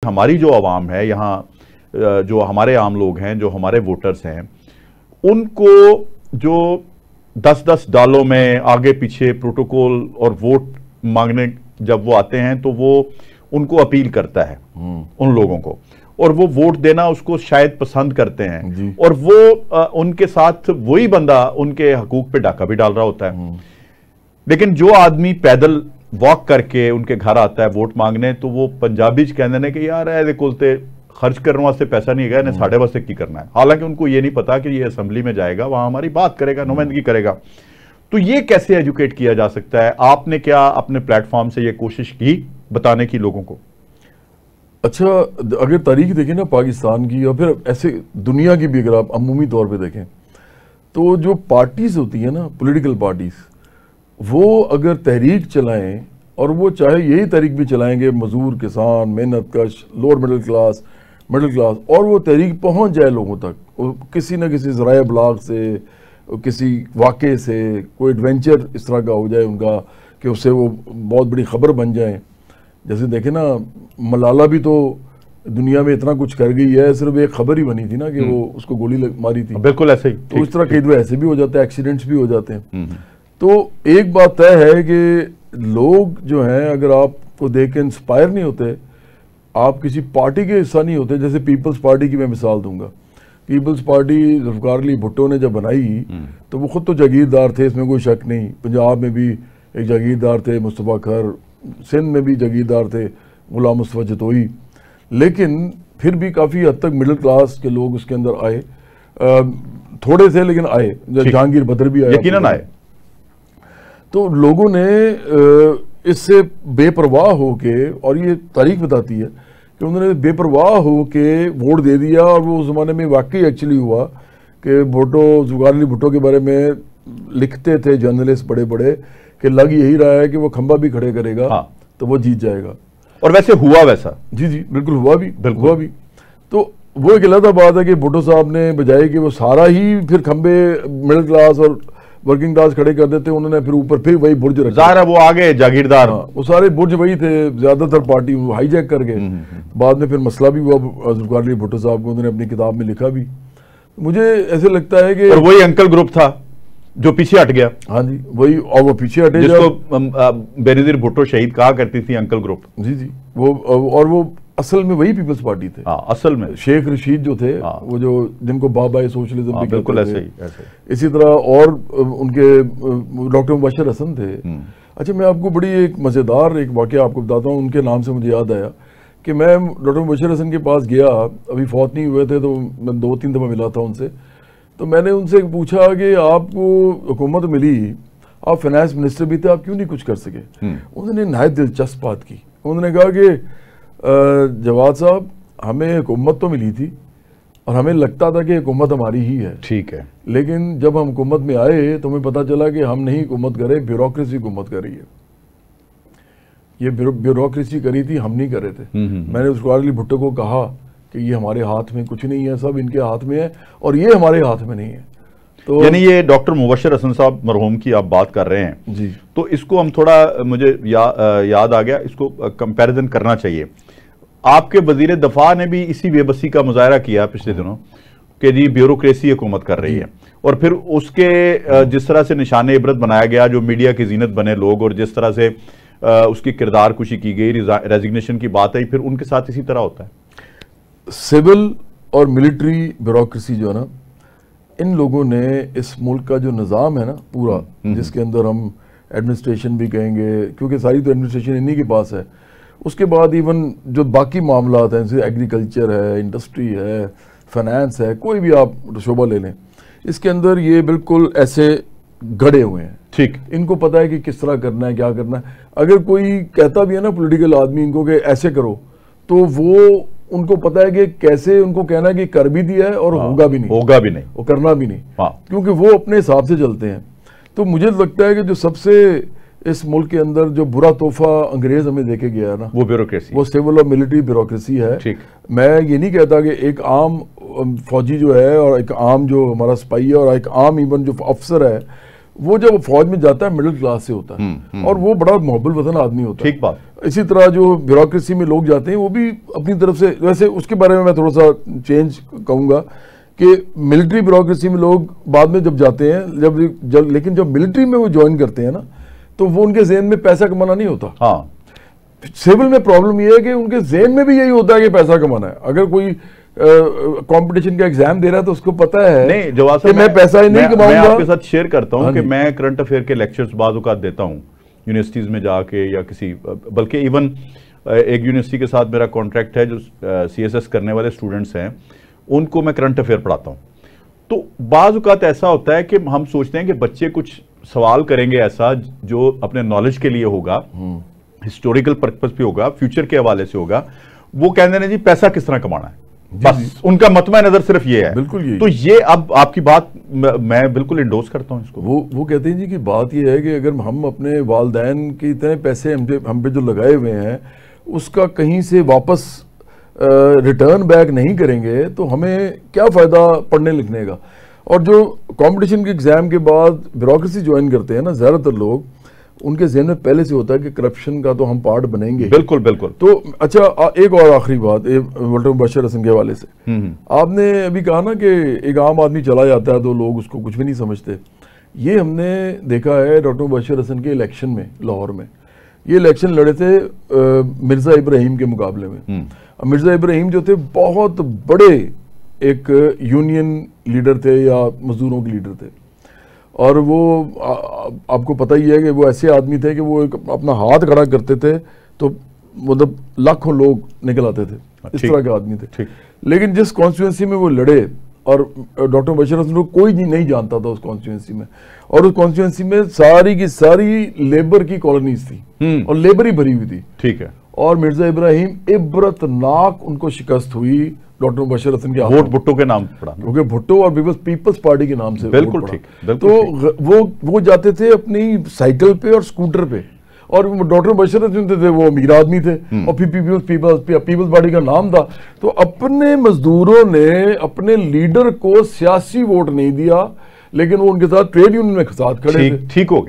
हमारी जो आवाम है यहाँ, जो हमारे आम लोग हैं, जो हमारे वोटर्स हैं, उनको जो 10-10 डालों में आगे पीछे प्रोटोकॉल और वोट मांगने जब वो आते हैं तो वो उनको अपील करता है उन लोगों को, और वो वोट देना उसको शायद पसंद करते हैं, और वो उनके साथ वही बंदा उनके हकूक पे डाका भी डाल रहा होता है। लेकिन जो आदमी पैदल वॉक करके उनके घर आता है वोट मांगने, तो वो पंजाबी कहते हैं कि यार ऐसे कुलते खर्च करने वास्ते पैसा नहीं है, इन्हें साढ़े वास्ते की करना है। हालांकि उनको ये नहीं पता कि ये असेंबली में जाएगा, वहां हमारी बात करेगा, नुमाइंदगी करेगा। तो ये कैसे एजुकेट किया जा सकता है? आपने क्या अपने प्लेटफॉर्म से ये कोशिश की बताने की लोगों को? अच्छा, अगर तारीख देखें ना पाकिस्तान की, या फिर ऐसे दुनिया की भी अगर आप अमूमी तौर पे देखें, तो जो पार्टीज होती हैं ना, पॉलिटिकल पार्टीज, वो अगर तहरीक चलाएं, और वो चाहे यही तहरीक भी चलाएंगे मजदूर, किसान, मेहनत कश, लोअर मिडिल क्लास, और वो तहरीक पहुंच जाए लोगों तक, किसी न किसी ज़राए ब्लाग से, किसी वाक़े से, कोई एडवेंचर इस तरह का हो जाए उनका कि उससे वो बहुत बड़ी खबर बन जाए। जैसे देखें ना, मलाला भी तो दुनिया में इतना कुछ कर गई है, सिर्फ एक खबर ही बनी थी ना कि वो उसको गोली मारी थी। बिल्कुल ऐसे ही। तो इस तरह कई दफे ऐसे भी हो जाते हैं, एक्सीडेंट्स भी हो जाते हैं। तो एक बात तय है कि लोग जो हैं, अगर आपको देख के इंस्पायर नहीं होते, आप किसी पार्टी के हिस्सा नहीं होते। जैसे पीपल्स पार्टी की मैं मिसाल दूंगा। पीपल्स पार्टी जुल्फ़िकार अली भुट्टो ने जब बनाई तो वो खुद तो जागीरदार थे, इसमें कोई शक नहीं। पंजाब में भी एक जागीरदार थे मुस्तफ़ा खर, सिंध में भी जागीरदार थे गुलाम मुस्तफ़ा जतोई, लेकिन फिर भी काफ़ी हद तक मिडिल क्लास के लोग उसके अंदर आए, थोड़े से लेकिन आए। जहांगीर बदर भी आए, यकीनन आए। तो लोगों ने इससे बेपरवाह होके, और ये तारीख बताती है कि उन्होंने बेपरवाह होके वोट दे दिया, और वो उस ज़माने में वाकई एक्चुअली हुआ कि भुट्टो, जुल्फ़िकार अली भुट्टो के बारे में लिखते थे जर्नलिस्ट बड़े बड़े कि लग यही रहा है कि वो खंबा भी खड़े करेगा, हाँ, तो वो जीत जाएगा। और वैसे हुआ वैसा। जी जी बिल्कुल हुआ भी, हुआ भी। तो वो एक अलग बात है कि भुट्टो साहब ने बजाय कि वो सारा ही फिर खंबे मिडिल क्लास और वर्किंग क्लास खड़े कर देते, उन्होंने फिर ऊपर फिर वही बुर्ज रखा। ज़ाहिर है वो आगे जागीरदार, हाँ, वो सारे बुर्ज वही थे, ज्यादातर पार्टी हाईजैक कर गए। बाद में फिर मसला भी हुआ जुल्फ़िकार अली भुट्टो साहब को, उन्होंने अपनी किताब में लिखा भी। मुझे ऐसे लगता है कि, और वही अंकल ग्रुप था जो पीछे हट गया। हाँ जी, वही, और वो पीछे हटे, जिसको बेनज़ीर भुट्टो शहीद कहा करती थी, अंकल ग्रुप। जी जी, वो, और वो असल में वही पीपल्स पार्टी थे। हाँ, असल में शेख रशीद जो थे, हाँ, वो जो जिनको बाबाए सोशलिज्म भी बिल्कुल कहते ऐसे थे। ही, ऐसे ही। इसी तरह और उनके डॉक्टर मुबशर हसन थे। अच्छा, मैं आपको बड़ी एक मज़ेदार एक वाक़या आपको बताता हूँ, उनके नाम से मुझे याद आया कि मैं डॉक्टर मुबशर हसन के पास गया, अभी फौत नहीं हुए थे, तो मैं 2-3 दफ़ा मिला था उनसे। तो मैंने उनसे पूछा कि आपको हुकूमत मिली, आप फाइनेंस मिनिस्टर भी थे, आप क्यों नहीं कुछ कर सके? उन्होंने नहायत दिलचस्प बात की। उन्होंने कहा कि जवाद साहब, हमें हुकूमत तो मिली थी और हमें लगता था कि हुकूमत हमारी ही है, ठीक है, लेकिन जब हम हुकूमत में आए तो हमें पता चला कि हम नहीं हुकूमत कर रहे, ब्यूरोक्रेसी हुकूमत कर रही है। ये ब्यूरोक्रेसी करी थी, हम नहीं कर रहे थे। मैंने जुल्फ़िकार अली भुट्टो को कहा कि ये हमारे हाथ में कुछ नहीं है, सब इनके हाथ में है और ये हमारे हाथ में नहीं है। तो यानी ये डॉक्टर मुबशर हसन साहब मरहूम की आप बात कर रहे हैं जी, तो इसको हम थोड़ा, मुझे याद आ गया, इसको कंपैरिजन करना चाहिए। आपके वजीर दफा ने भी इसी बेबसी का मुजाहरा किया पिछले दिनों कि जी ब्यूरोक्रेसी हुकूमत कर रही है, और फिर उसके जिस तरह से निशाने इबरत बनाया गया, जो मीडिया की जीनत बने लोग, और जिस तरह से उसकी किरदार कुशी की गई, रेजिग्नेशन की बात आई, फिर उनके साथ इसी तरह होता है। सिविल और मिलिट्री ब्यूरोक्रेसी जो है ना, इन लोगों ने इस मुल्क का जो निज़ाम है ना पूरा, जिसके अंदर हम एडमिनिस्ट्रेशन भी कहेंगे, क्योंकि सारी तो एडमिनिस्ट्रेशन इन्हीं के पास है, उसके बाद इवन जो बाकी मामलात हैं, जैसे एग्रीकल्चर है, इंडस्ट्री है, फाइनेंस है, कोई भी आप शोबा ले लें, इसके अंदर ये बिल्कुल ऐसे गड़े हुए हैं। ठीक, इनको पता है कि किस तरह करना है, क्या करना है। अगर कोई कहता भी है ना पॉलिटिकल आदमी इनको कि ऐसे करो, तो वो उनको पता है कि कैसे उनको कहना है कि कर भी दिया है और होगा भी नहीं, वो करना भी नहीं, क्योंकि वो अपने हिसाब से चलते हैं। तो मुझे लगता है कि जो सबसे इस मुल्क के अंदर जो बुरा तोहफा अंग्रेज हमें देके गया है ना, वो ब्यूरोक्रेसी, वो सिविल और मिलिट्री ब्यूरोक्रेसी है। मैं ये नहीं कहता कि एक आम फौजी जो है और एक आम जो हमारा सिपाही है और एक आम इवन जो अफसर है, वो जब फौज में जाता है मिडिल क्लास से होता है और वो बड़ा मोहब्बत वतन आदमी होता है। ठीक बात। इसी तरह जो ब्यूरोक्रेसी में लोग जाते हैं वो भी अपनी तरफ से, वैसे उसके बारे में मैं थोड़ा सा चेंज कहूँगा कि मिलिट्री ब्यूरोक्रेसी में लोग बाद में जब जाते हैं, लेकिन जब मिलिट्री में वो ज्वाइन करते हैं ना, तो वो उनके जेहन में पैसा कमाना नहीं होता। हाँ, सिविल में प्रॉब्लम ये है कि उनके जेहन में भी यही होता है कि पैसा कमाना है। अगर कोई कंपटीशन का एग्जाम दे रहा है तो उसको पता है नहीं जवाब कि मैं पैसा ही नहीं कमाऊंगा। मैं आपके साथ शेयर करता हूं कि मैं करंट अफेयर के लेक्चर्स बाज़ औक़ात देता हूं यूनिवर्सिटीज़ में जाके, या किसी, बल्कि इवन एक यूनिवर्सिटी के साथ मेरा कॉन्ट्रैक्ट है, जो CSS करने वाले स्टूडेंट्स हैं उनको मैं करंट अफेयर पढ़ाता हूँ। तो बाज़ औक़ात ऐसा होता है कि हम सोचते हैं कि बच्चे कुछ सवाल करेंगे ऐसा जो अपने नॉलेज के लिए होगा, हिस्टोरिकल पर्पस पे होगा, फ्यूचर के हवाले से होगा। वो कहते हैं जी पैसा किस तरह कमाना है, बस उनका मतमा नजर सिर्फ ये है। बिल्कुल ये। तो ये अब आपकी बात मैं बिल्कुल इंडोर्स करता हूं इसको। वो कहते हैं जी कि बात ये है कि अगर हम अपने वालदैन के इतने पैसे हम पे जो लगाए हुए हैं उसका कहीं से वापस रिटर्न बैक नहीं करेंगे तो हमें क्या फ़ायदा पढ़ने लिखने का। और जो कंपटीशन के एग्ज़ाम के बाद ब्यूरोक्रेसी ज्वाइन करते हैं ना, ज़्यादातर लोग, उनके ज़हन में पहले से होता है कि करप्शन का तो हम पार्ट बनेंगे। बिल्कुल बिल्कुल। तो अच्छा, एक और आखिरी बात डॉक्टर मुबशर हसन के हवाले से, आपने अभी कहा ना कि एक आम आदमी चला जाता है तो लोग उसको कुछ भी नहीं समझते। ये हमने देखा है डॉक्टर मुबशर हसन के इलेक्शन में, लाहौर में ये इलेक्शन लड़े थे मिर्ज़ा इब्राहिम के मुकाबले में। मिर्ज़ा इब्राहिम जो थे बहुत बड़े एक यूनियन लीडर थे या मजदूरों के लीडर थे, और वो आपको पता ही है कि वो ऐसे आदमी थे कि वो एक अपना हाथ खड़ा करते थे तो मतलब लाखों लोग निकल आते थे, इस तरह के आदमी थे। लेकिन जिस कॉन्स्टिट्यूंसी में वो लड़े, और डॉक्टर मुबशर हसन को कोई नहीं जानता था उस कॉन्स्टिट्यूंसी में, और उस कॉन्स्टिट्यूंसी में सारी की सारी लेबर की कॉलोनीज थी और लेबर ही भरी हुई थी। ठीक है। और मिर्जा इब्राहिम इबरतनाक उनको शिकस्त हुई डॉक्टर मुबशर हसन के वोट भुट्टो के नाम पड़ा, क्योंकि भुट्टो और पीपल्स पार्टी के नाम से। बिल्कुल ठीक। तो वो जाते थे अपनी साइकिल पे और स्कूटर पे, और डॉक्टर मुबशर हसन थे वो अमीर आदमी थे और फिर पीपल्स पार्टी का नाम था। तो अपने मजदूरों ने अपने लीडर को सियासी वोट नहीं दिया, लेकिन वो उनके साथ ट्रेड यूनियन में साथ खड़े थे। ठीक हो गया।